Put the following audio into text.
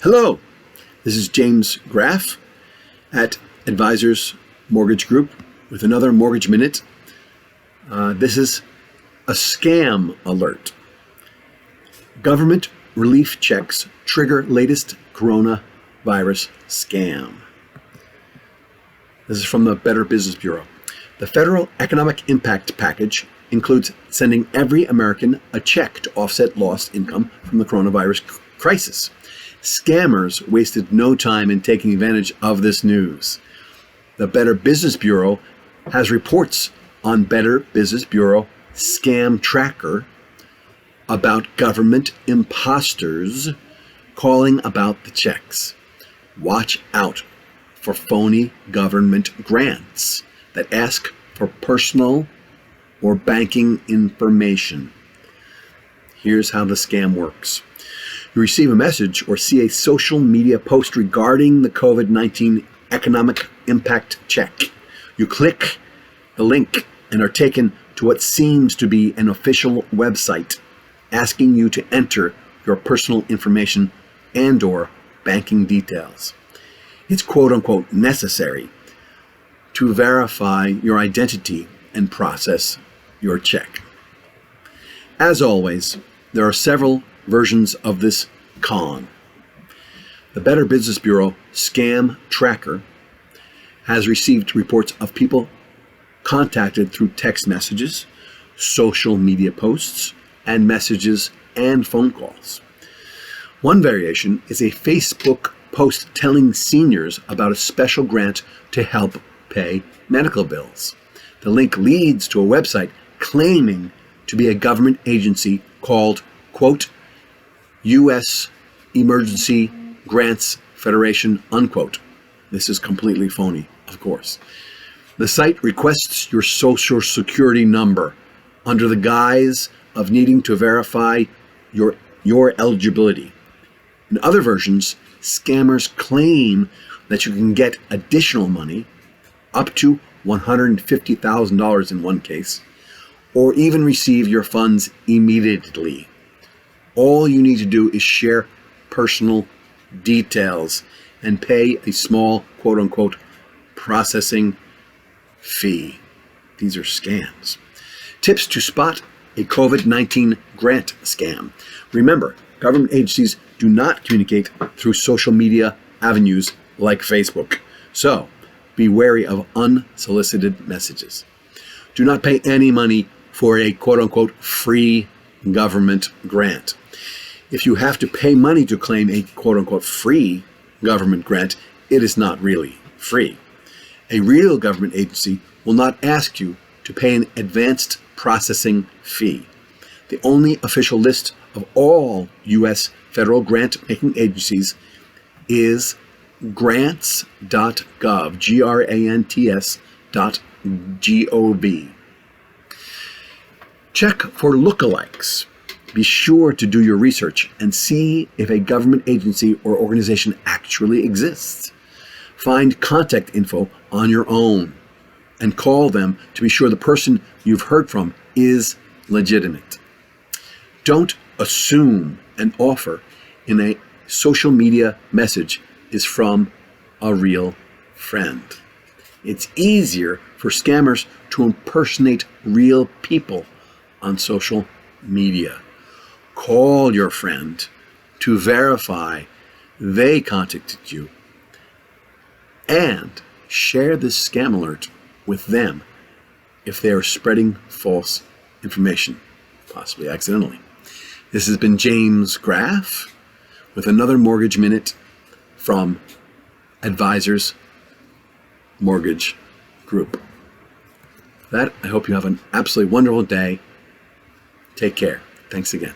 Hello, this is James Graff at Advisors Mortgage Group with another Mortgage Minute. This is a scam alert. Government relief checks trigger latest coronavirus scam. This is from the Better Business Bureau. The Federal Economic Impact Package includes sending every American a check to offset lost income from the coronavirus crisis. Scammers wasted no time in taking advantage of this news. The Better Business Bureau has reports on Better Business Bureau Scam Tracker about government imposters calling about the checks. Watch out for phony government grants that ask for personal or banking information. Here's how the scam works. You receive a message or see a social media post regarding the COVID-19 economic impact check. You click the link and are taken to what seems to be an official website asking you to enter your personal information and/or banking details. It's quote-unquote necessary to verify your identity and process your check. As always, there are several versions of this con. The Better Business Bureau Scam Tracker has received reports of people contacted through text messages, social media posts, and messages and phone calls. One variation is a Facebook post telling seniors about a special grant to help pay medical bills. The link leads to a website claiming to be a government agency called, quote, U.S. Emergency Grants Federation, unquote. This is completely phony, of course. The site requests your social security number under the guise of needing to verify your eligibility. In other versions, scammers claim that you can get additional money, up to $150,000 in one case, or even receive your funds immediately. All you need to do is share personal details and pay a small, quote-unquote, processing fee. These are scams. Tips to spot a COVID-19 grant scam. Remember, government agencies do not communicate through social media avenues like Facebook. So, be wary of unsolicited messages. Do not pay any money for a quote-unquote free government grant. If you have to pay money to claim a quote-unquote free government grant, it is not really free. A real government agency will not ask you to pay an advanced processing fee. The only official list of all U.S. federal grant-making agencies is grants.gov, grants.gov. Check for lookalikes. Be sure to do your research and see if a government agency or organization actually exists. Find contact info on your own and call them to be sure the person you've heard from is legitimate. Don't assume an offer in a social media message is from a real friend. It's easier for scammers to impersonate real people on social media. Call your friend to verify they contacted you and share this scam alert with them if they are spreading false information, possibly accidentally. This has been James Graff with another Mortgage Minute from Advisors Mortgage Group. With that, I hope you have an absolutely wonderful day. Take care. Thanks again.